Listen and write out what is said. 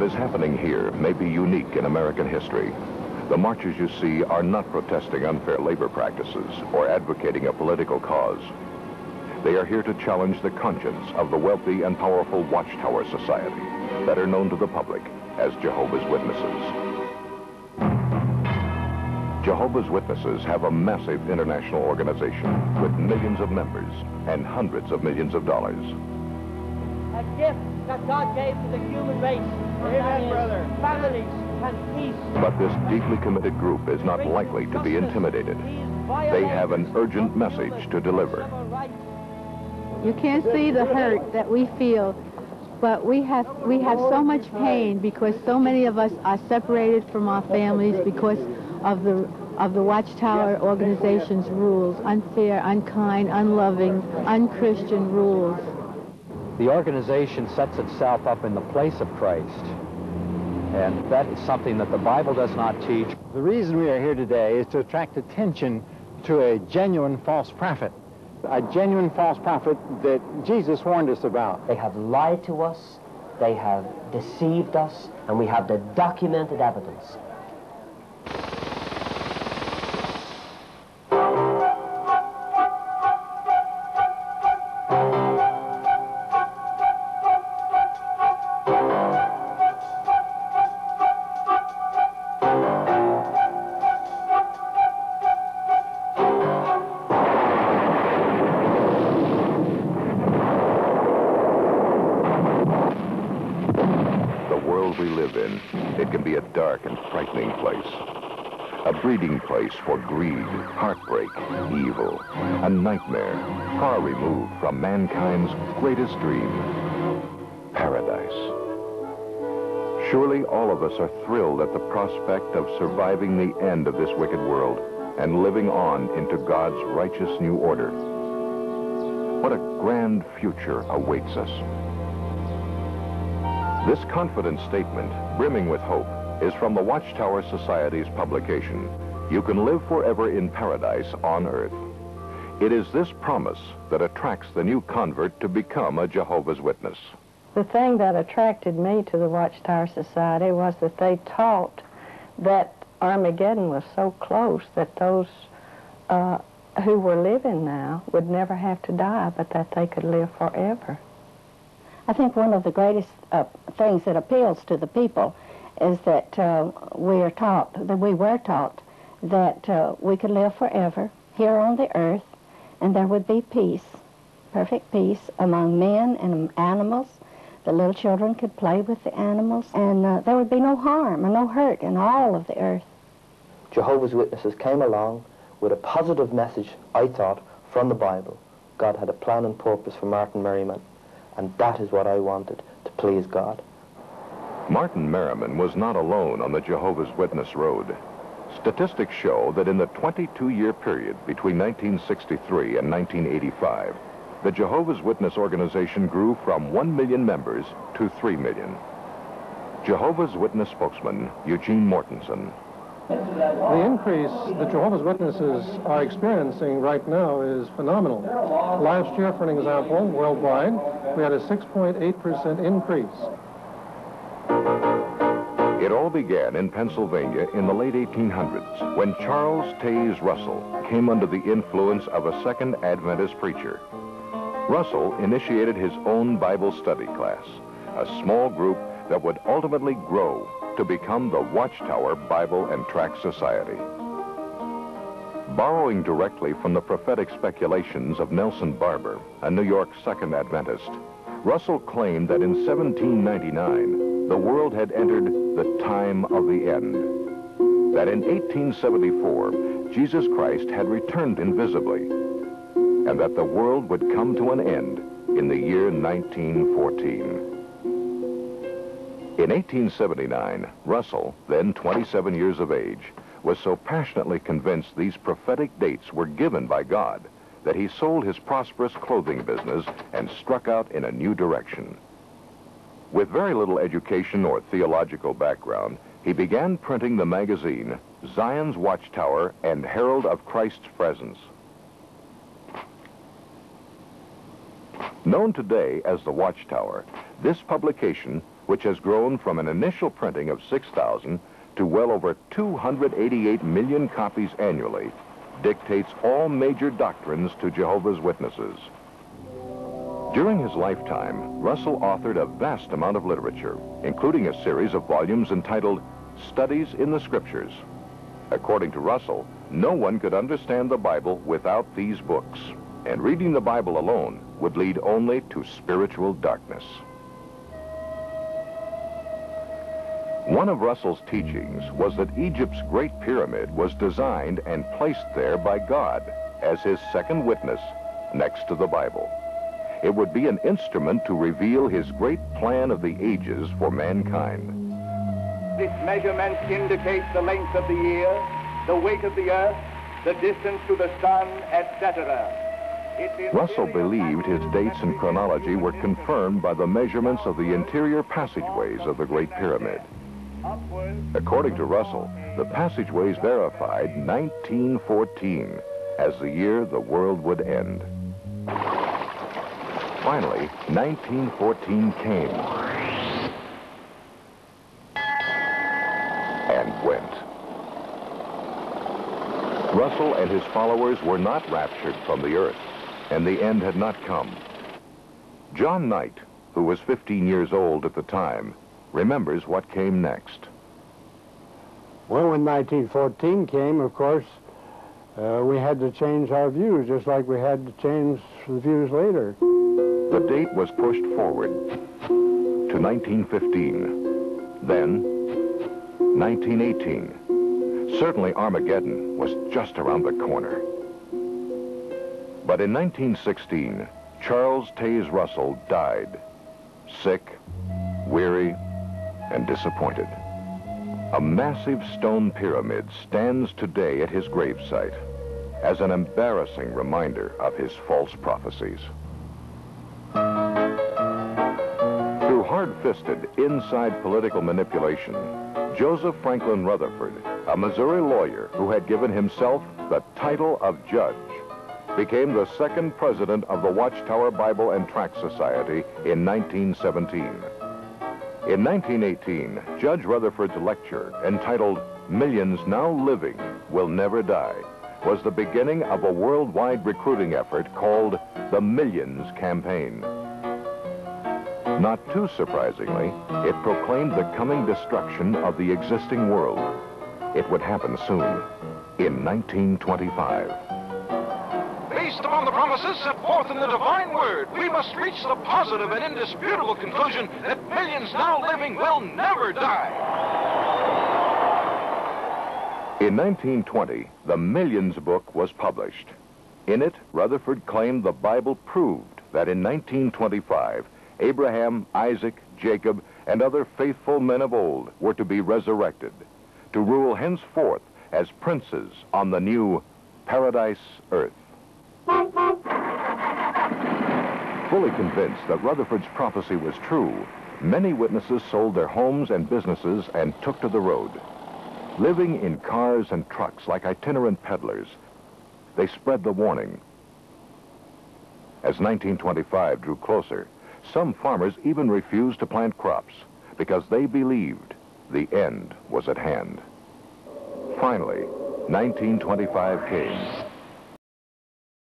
is happening here may be unique in American history. The marchers you see are not protesting unfair labor practices or advocating a political cause. They are here to challenge the conscience of the wealthy and powerful Watchtower Society, better known to the public as Jehovah's Witnesses. Jehovah's Witnesses have a massive international organization with millions of members and hundreds of millions of dollars. A gift that God gave to the human race. Amen, brother. Families and peace. But this deeply committed group is not likely to be intimidated. They have an urgent message to deliver. You can't see the hurt that we feel, but we have so much pain because so many of us are separated from our families because of the Watchtower organization's rules, unfair, unkind, unloving, unchristian rules. The organization sets itself up in the place of Christ, and that is something that the Bible does not teach. The reason we are here today is to attract attention to a genuine false prophet. A genuine false prophet that Jesus warned us about. They have lied to us, they have deceived us, and we have the documented evidence. A breeding place for greed, heartbreak, evil, a nightmare far removed from mankind's greatest dream, paradise. Surely all of us are thrilled at the prospect of surviving the end of this wicked world and living on into God's righteous new order. What a grand future awaits us. This confident statement, brimming with hope, is from the Watchtower Society's publication, You Can Live Forever in Paradise on Earth. It is this promise that attracts the new convert to become a Jehovah's Witness. The thing that attracted me to the Watchtower Society was that they taught that Armageddon was so close that those who were living now would never have to die, but that they could live forever. I think one of the greatest things that appeals to the people is that we were taught that we could live forever here on the earth, and there would be peace, perfect peace among men and animals. The little children could play with the animals, and there would be no harm and no hurt in all of the earth. Jehovah's Witnesses came along with a positive message, I thought, from the Bible. God had a plan and purpose for Martin Merriman, and that is what I wanted, to please God. Martin Merriman was not alone on the Jehovah's Witness road. Statistics show that in the 22-year period between 1963 and 1985, the Jehovah's Witness organization grew from 1 million members to 3 million. Jehovah's Witness spokesman Eugene Mortensen. The increase that Jehovah's Witnesses are experiencing right now is phenomenal. Last year, for an example, worldwide, we had a 6.8% increase. It all began in Pennsylvania in the late 1800s when Charles Taze Russell came under the influence of a Second Adventist preacher. Russell initiated his own Bible study class, a small group that would ultimately grow to become the Watchtower Bible and Tract Society. Borrowing directly from the prophetic speculations of Nelson Barber, a New York Second Adventist, Russell claimed that in 1799, the world had entered the time of the end. That in 1874, Jesus Christ had returned invisibly, and that the world would come to an end in the year 1914. In 1879, Russell, then 27 years of age, was so passionately convinced these prophetic dates were given by God that he sold his prosperous clothing business and struck out in a new direction. With very little education or theological background, he began printing the magazine Zion's Watchtower and Herald of Christ's Presence. Known today as the Watchtower, this publication, which has grown from an initial printing of 6,000 to well over 288 million copies annually, dictates all major doctrines to Jehovah's Witnesses. During his lifetime, Russell authored a vast amount of literature, including a series of volumes entitled Studies in the Scriptures. According to Russell, no one could understand the Bible without these books, and reading the Bible alone would lead only to spiritual darkness. One of Russell's teachings was that Egypt's Great Pyramid was designed and placed there by God as his second witness next to the Bible. It would be an instrument to reveal his great plan of the ages for mankind. This measurement indicates the length of the year, the weight of the earth, the distance to the sun, etc. Russell believed his dates and chronology were confirmed by the measurements of the interior passageways of the Great Pyramid. According to Russell, the passageways verified 1914 as the year the world would end. Finally, 1914 came and went. Russell and his followers were not raptured from the earth, and the end had not come. John Knight, who was 15 years old at the time, remembers what came next. Well, when 1914 came, of course, we had to change our views, just like we had to change the views later. The date was pushed forward to 1915, then 1918. Certainly Armageddon was just around the corner. But in 1916, Charles Taze Russell died, sick, weary, and disappointed. A massive stone pyramid stands today at his gravesite as an embarrassing reminder of his false prophecies. Through hard-fisted, inside political manipulation, Joseph Franklin Rutherford, a Missouri lawyer who had given himself the title of judge, became the second president of the Watchtower Bible and Tract Society in 1917. In 1918, Judge Rutherford's lecture, entitled Millions Now Living Will Never Die, was the beginning of a worldwide recruiting effort called the Millions Campaign. Not too surprisingly, it proclaimed the coming destruction of the existing world. It would happen soon, in 1925. Based upon the promises set forth in the divine word, we must reach the positive and indisputable conclusion that millions now living will never die. In 1920, the Millions book was published. In it, Rutherford claimed the Bible proved that in 1925, Abraham, Isaac, Jacob, and other faithful men of old were to be resurrected, to rule henceforth as princes on the new paradise earth. Fully convinced that Rutherford's prophecy was true, many witnesses sold their homes and businesses and took to the road. Living in cars and trucks like itinerant peddlers, they spread the warning. As 1925 drew closer, some farmers even refused to plant crops because they believed the end was at hand. Finally, 1925 came.